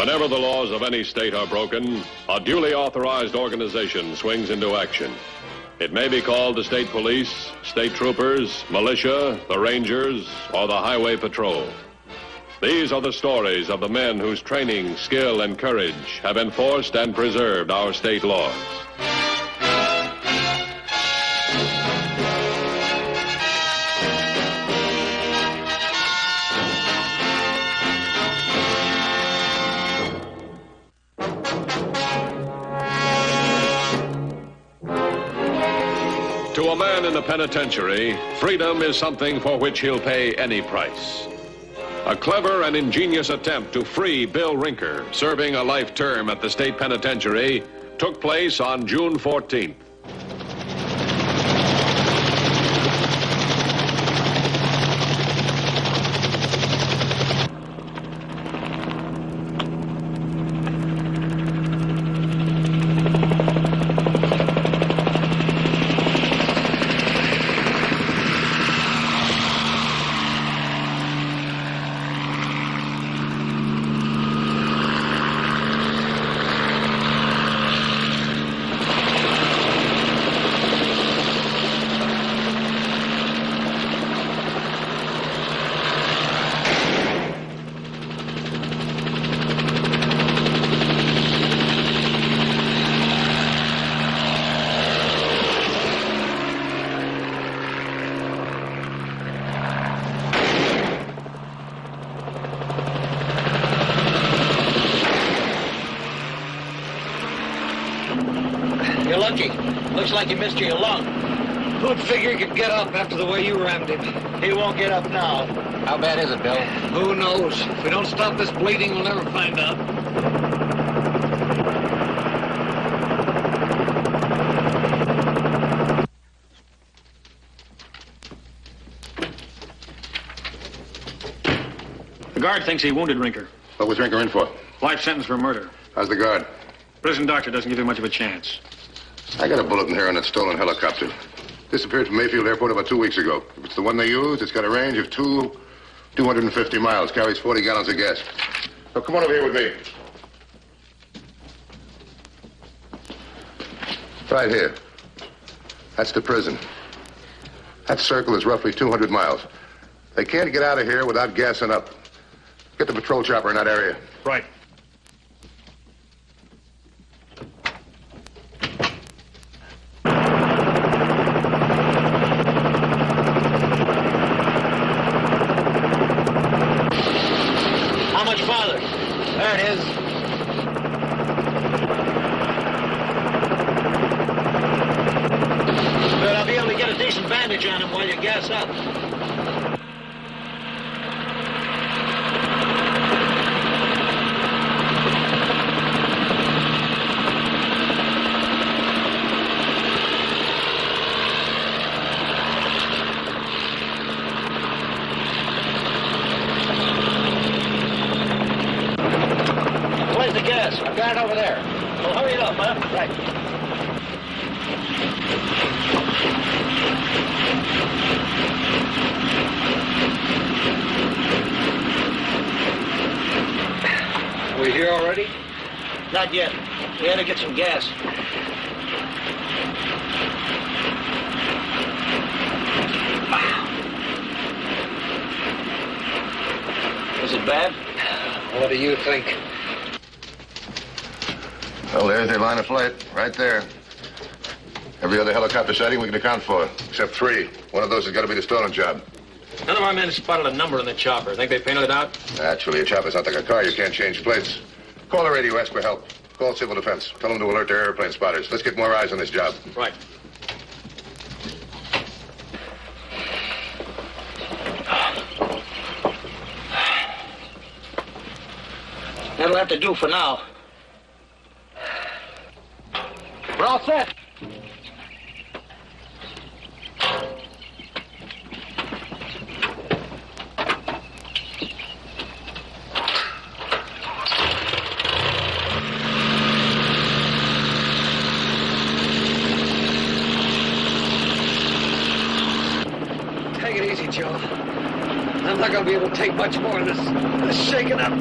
Whenever the laws of any state are broken, a duly authorized organization swings into action. It may be called the state police, state troopers, militia, the rangers, or the highway patrol. These are the stories of the men whose training, skill, and courage have enforced and preserved our state laws. To a man in the penitentiary, freedom is something for which he'll pay any price. A clever and ingenious attempt to free Bill Rinker, serving a life term at the state penitentiary, took place on June 14th. You're lucky. Looks like you missed your lung. Who'd figure he could get up after the way you rammed him? He won't get up now. How bad is it, Bill? Who knows? If we don't stop this bleeding, we'll never find out. The guard thinks he wounded Rinker. What was Rinker in for? Life sentence for murder. How's the guard? Prison doctor doesn't give him much of a chance. I got a bulletin here on that stolen helicopter. Disappeared from Mayfield Airport about 2 weeks ago. If it's the one they used, it's got a range of 250 miles. Carries 40 gallons of gas. So come on over here with me. Right here. That's the prison. That circle is roughly 200 miles. They can't get out of here without gassing up. Get the patrol chopper in that area. Right. How much farther? There it is. But I'll be able to get a decent bandage on him while you gas up. Where's the gas? I've got it over there. Well, hurry it up, man. Right. We here already? Not yet. We had to get some gas. Is it bad? What do you think? Well, there's their line of flight, right there. Every other helicopter sighting we can account for, except 3. One of those has got to be the stolen job. None of our men spotted a number on the chopper. Think they painted it out? Naturally, a chopper's not like a car. You can't change plates. Call the radio, ask for help. Call Civil Defense. Tell them to alert their airplane spotters. Let's get more eyes on this job. Right. That'll have to do for now. We're all set. Take it easy, Joe. I'm not going to be able to take much more of this shaking up.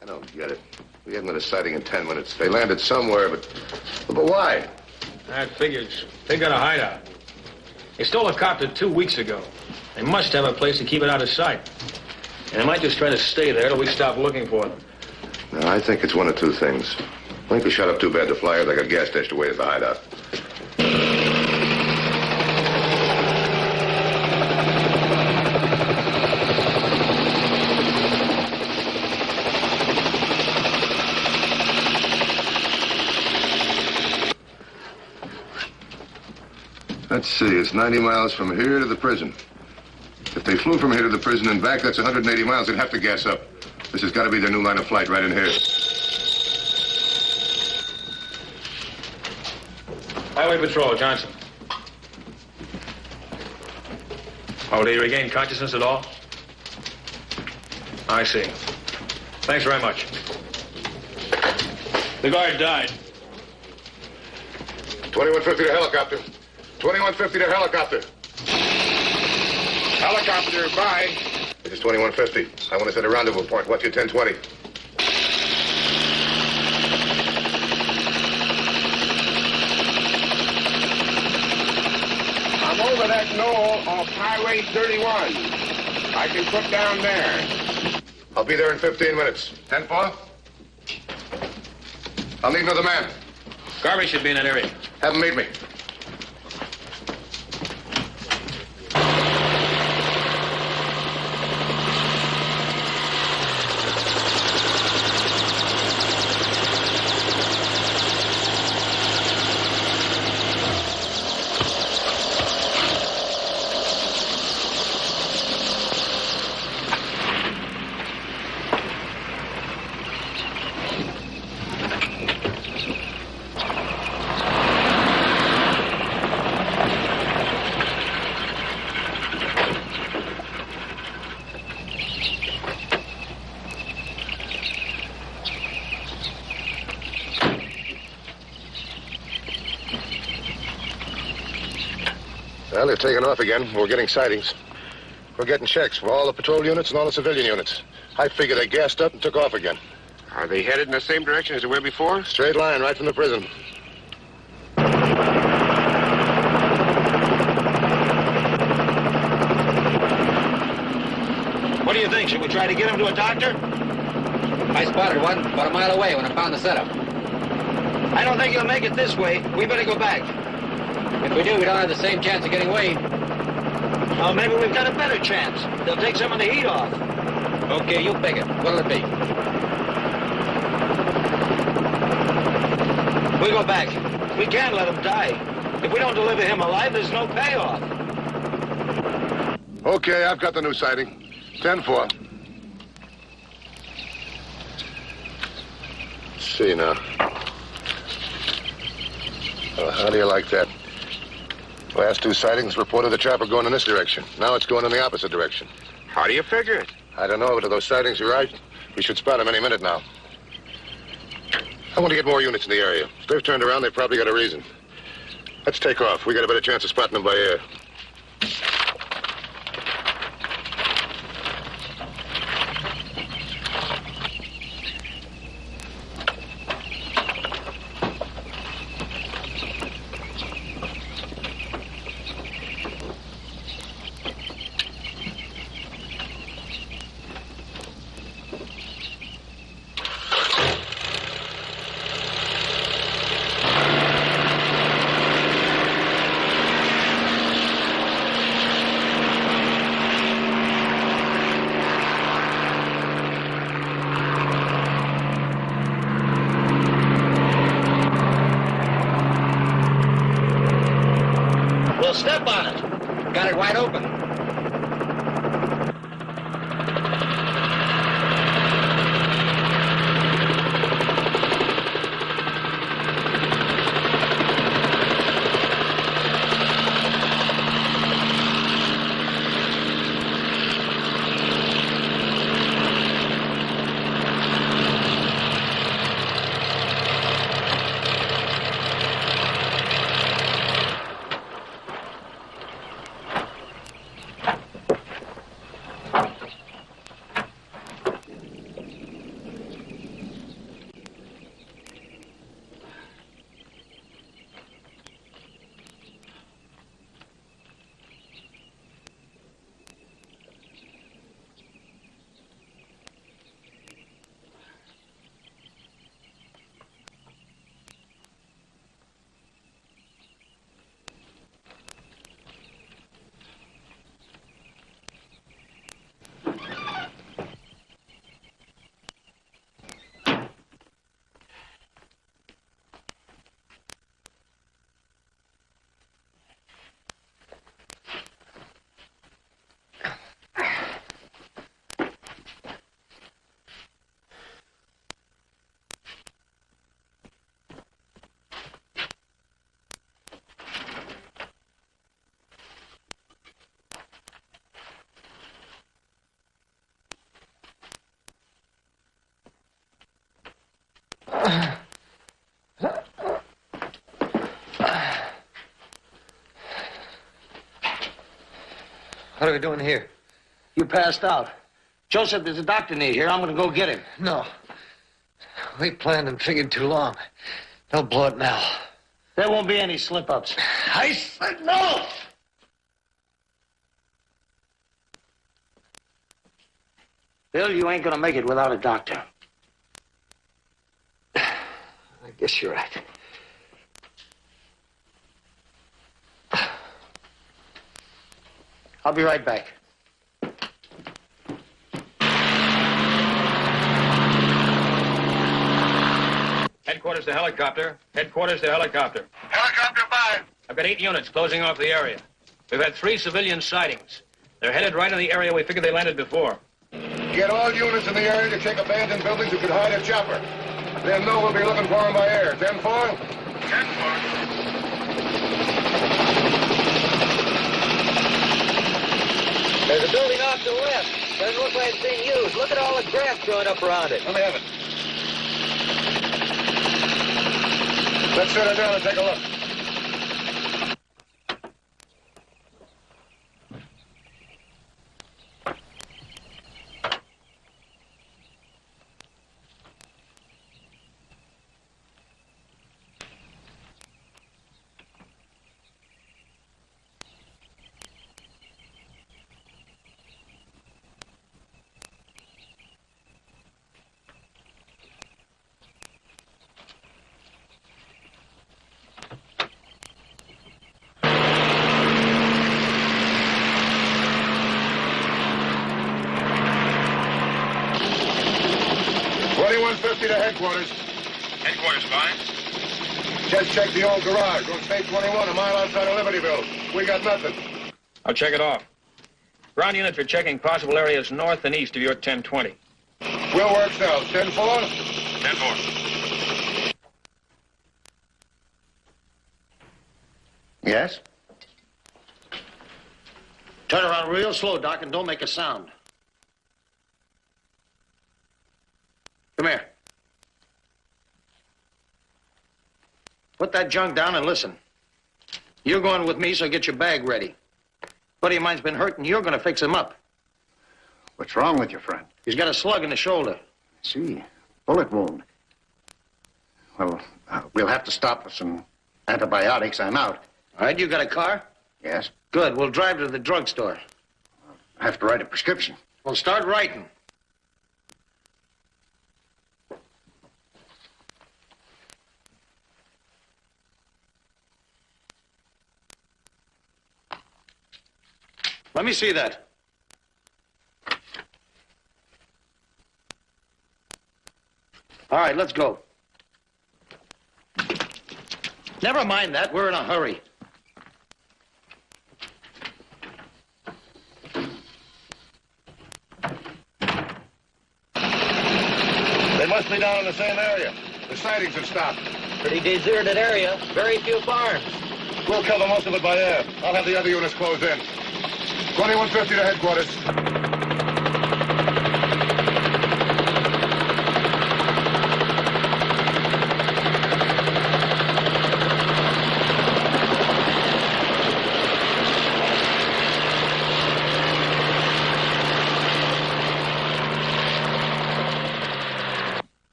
I don't get it. We haven't got a sighting in 10 minutes. They landed somewhere, but why? That figures. They got a hideout. They stole a copter 2 weeks ago. They must have a place to keep it out of sight. And they might just try to stay there till we stop looking for them. No, I think it's one of two things. I think we shot up too bad the flyer. They got gas stashed away at the hideout. Let's see, it's 90 miles from here to the prison. If they flew from here to the prison and back, that's 180 miles. They'd have to gas up. This has got to be their new line of flight right in here. Highway Patrol, Johnson. Oh, did he regain consciousness at all? I see. Thanks very much. The guard died. 2150 to helicopter. 2150 to helicopter. Helicopter, bye. This is 2150. I want to set a rendezvous point. Watch your 1020. I'm over that knoll off Highway 31. I can put down there. I'll be there in 15 minutes. 10-4? I'll need another man. Garvey should be in that area. Have him meet me. Well, they're taking off again. We're getting sightings. We're getting checks for all the patrol units and all the civilian units. I figure they gassed up and took off again. Are they headed in the same direction as they were before? Straight line right from the prison. What do you think? Should we try to get him to a doctor? I spotted one about a mile away when I found the setup. I don't think he'll make it this way. We better go back. If we do, we don't have the same chance of getting away. Oh, maybe we've got a better chance. They'll take some of the heat off. Okay, you pick it. What'll it be? We go back. We can't let him die. If we don't deliver him alive, there's no payoff. Okay, I've got the new sighting. 10-4. Let's see now. Well, how do you like that? Last two sightings reported the chopper going in this direction. Now it's going in the opposite direction. How do you figure it? I don't know, but if those sightings are right, we should spot them any minute now. I want to get more units in the area. If they've turned around, they've probably got a reason. Let's take off. We got a better chance of spotting them by air. Step on it. Got it wide open. What are we doing here? You passed out. Joseph, there's a doctor near here. I'm going to go get him. No. We planned and figured too long. They'll blow it now. There won't be any slip-ups. I said no! Bill, you ain't going to make it without a doctor. I guess you're right. I'll be right back. Headquarters to helicopter. Headquarters to helicopter. Helicopter by. I've got 8 units closing off the area. We've had 3 civilian sightings. They're headed right in the area we figured they landed before. Get all units in the area to check abandoned buildings who could hide a chopper. They'll know we'll be looking for them by air. 10-4? 10-4. There's a building off to the left. Doesn't look like it's being used. Look at all the grass growing up around it. Let me have it. Let's sit her down and take a look. To headquarters. Headquarters, fine. Just check the old garage on State 21, a mile outside of Libertyville. We got nothing. I'll check it off. Ground units are checking possible areas north and east of your 1020. We'll work south. 10-4? 10-4. Yes? Turn around real slow, Doc, and don't make a sound. Come here. Put that junk down and listen. You're going with me, so get your bag ready. Buddy of mine's been hurt, and you're going to fix him up. What's wrong with your friend? He's got a slug in the shoulder. See, bullet wound. Well, we'll have to stop with some antibiotics. I'm out. All right, you got a car? Yes? Good. We'll drive to the drugstore. I have to write a prescription. Well, start writing. Let me see that. All right, let's go. Never mind that. We're in a hurry. They must be down in the same area. The sightings have stopped. Pretty deserted area. Very few farms. We'll cover most of it by air. I'll have the other units close in. 2150 to headquarters.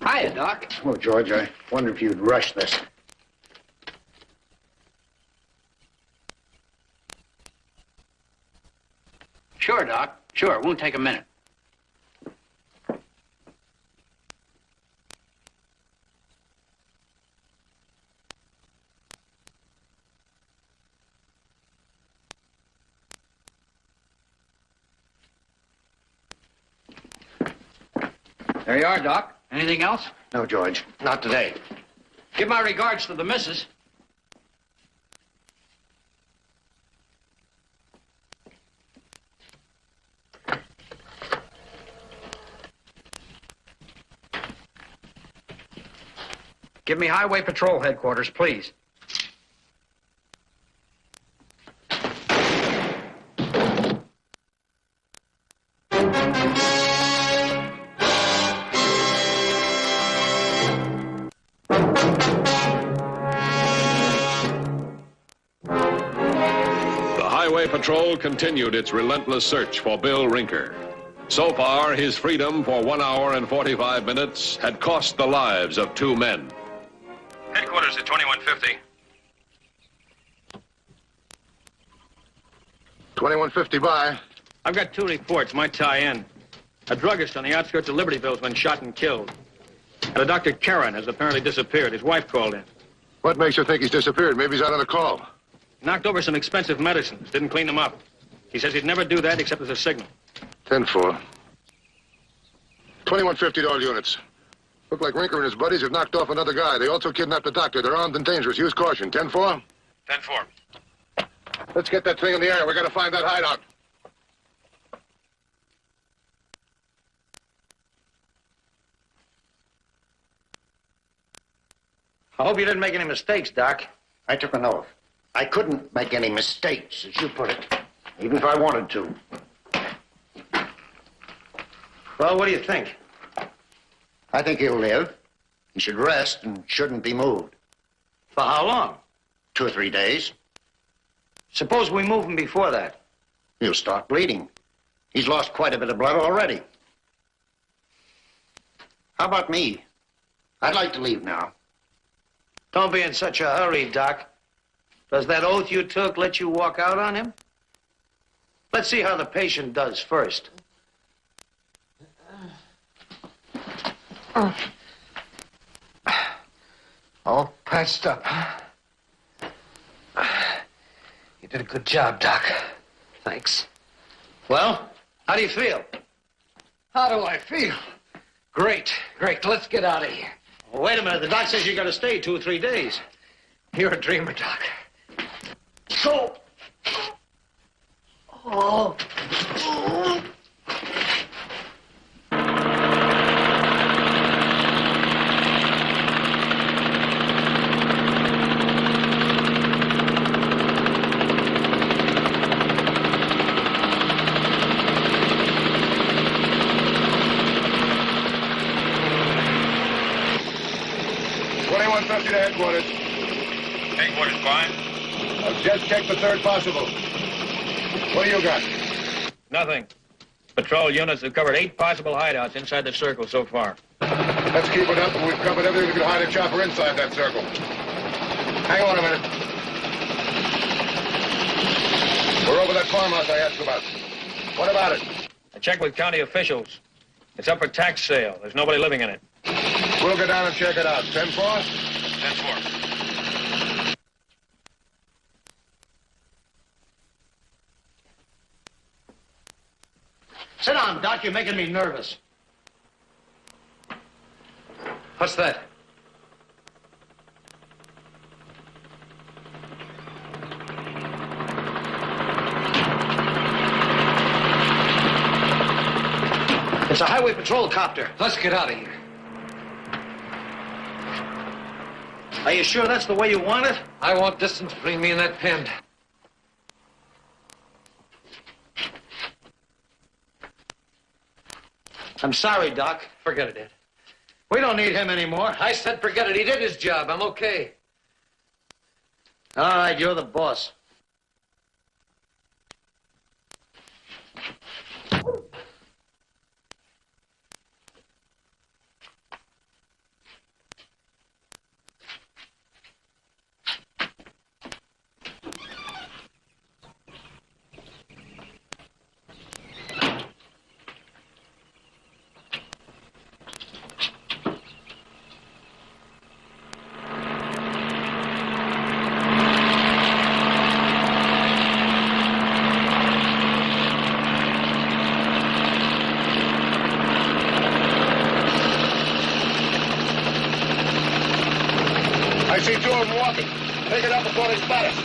Hiya, Doc. Oh, George, I wonder if you'd rush this. Sure, Doc. Sure, it won't take a minute. There you are, Doc. Anything else? No, George, not today. Give my regards to the missus. Give me Highway Patrol headquarters, please. Highway Patrol continued its relentless search for Bill Rinker. So far, his freedom for 1 hour and 45 minutes had cost the lives of 2 men. Headquarters at 2150. 2150 by. I've got 2 reports, might tie in. A druggist on the outskirts of Libertyville's been shot and killed. And a Dr. Karen has apparently disappeared. His wife called in. What makes you think he's disappeared? Maybe he's out on a call. Knocked over some expensive medicines, didn't clean them up. He says he'd never do that except as a signal. 10-4. 2150 to all units. Look like Rinker and his buddies have knocked off another guy. They also kidnapped the doctor. They're armed and dangerous. Use caution. 10-4. 10-4. Let's get that thing in the air. We gotta find that hideout. I hope you didn't make any mistakes, Doc. I took an oath. I couldn't make any mistakes, as you put it, even if I wanted to. Well, what do you think? I think he'll live. He should rest and shouldn't be moved. For how long? 2 or 3 days. Suppose we move him before that. He'll start bleeding. He's lost quite a bit of blood already. How about me? I'd like to leave now. Don't be in such a hurry, Doc. Does that oath you took let you walk out on him? Let's see how the patient does first. All patched up. You did a good job, Doc. Thanks. Well, how do you feel? How do I feel? Great, great. Let's get out of here. Well, wait a minute. The doc says you got to stay 2 or 3 days. You're a dreamer, Doc. Go! Oh. Oh. To headquarters. Headquarters, fine. I've just checked the third possible. What do you got? Nothing. Patrol units have covered 8 possible hideouts inside the circle so far. Let's keep it up, and we've covered everything we can hide a chopper inside that circle. Hang on a minute. We're over that farmhouse I asked about. What about it? I checked with county officials. It's up for tax sale. There's nobody living in it. We'll go down and check it out. 10-4? 10-4. Sit down, Doc. You're making me nervous. What's that? It's a highway patrol copter. Let's get out of here. Are you sure that's the way you want it? I want distance between me and that pen. I'm sorry, Doc. Forget it, Ed. We don't need him anymore. I said forget it. He did his job. I'm okay. All right, you're the boss. I see 2 of them walking. Take it up before they spot us.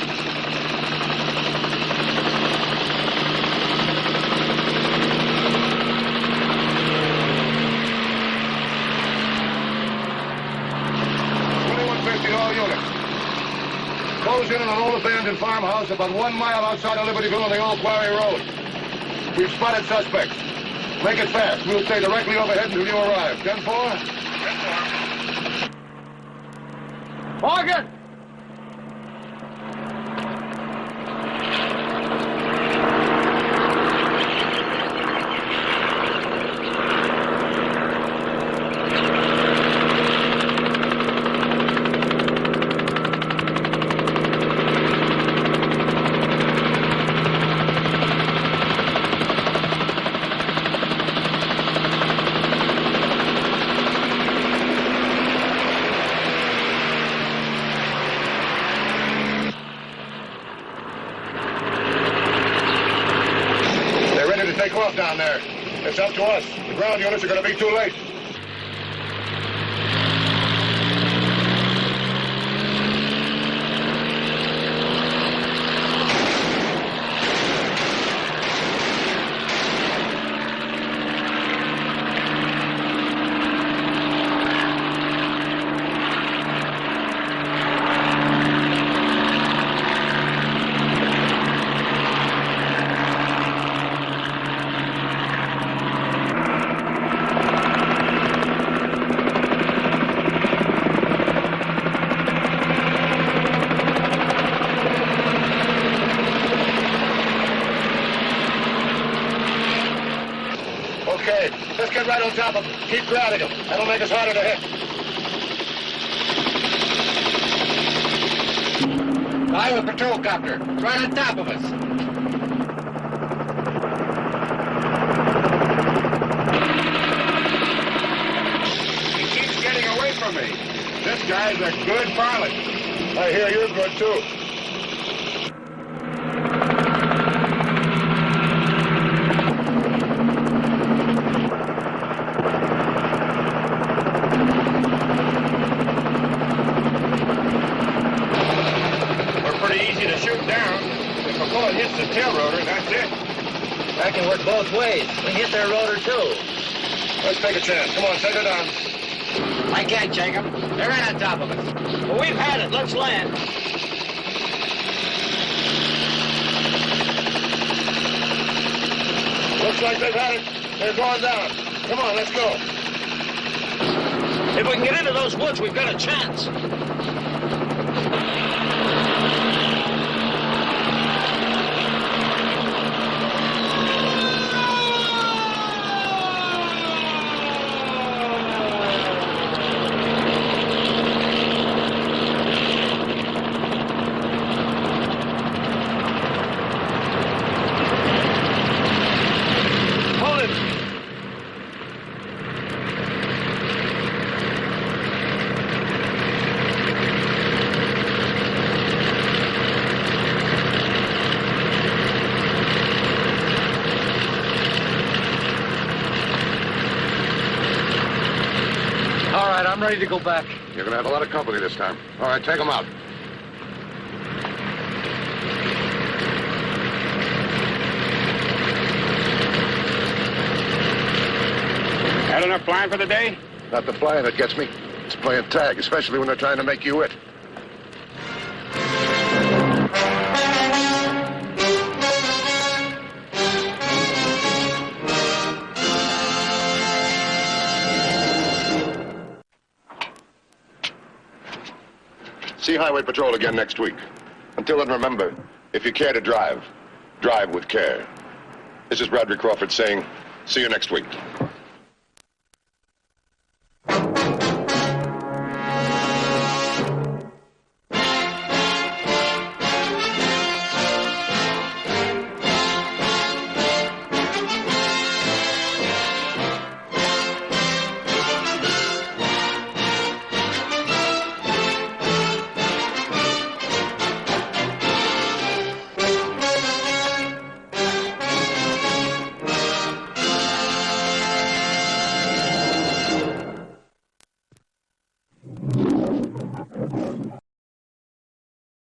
All units. Close in on an old abandoned farmhouse about 1 mile outside of Libertyville on the old Quarry Road. We've spotted suspects. Make it fast. We'll stay directly overhead until you arrive. 10-4? 10-4. Morgan! us. The ground units are going to be too late. Okay, let's get right on top of them. Keep crowding them. That'll make us harder to hit. The highway patrol copter. It's right on top of us. He keeps getting away from me. This guy's a good pilot. I hear you're good, too. Bullet hits the tail rotor, that's it. That can work both ways. We hit their rotor, too. Let's take a chance. Come on, take her down. I can't shake them. They're right on top of us. Well, we've had it. Let's land. Looks like they've had it. They're going down. Come on, let's go. If we can get into those woods, we've got a chance. I'm ready to go back. You're going to have a lot of company this time. All right, take them out. Had enough flying for the day? Not the flying that gets me. It's playing tag, especially when they're trying to make you it. See Highway Patrol again next week. Until then, remember, if you care to drive, drive with care. This is Bradley Crawford saying, see you next week.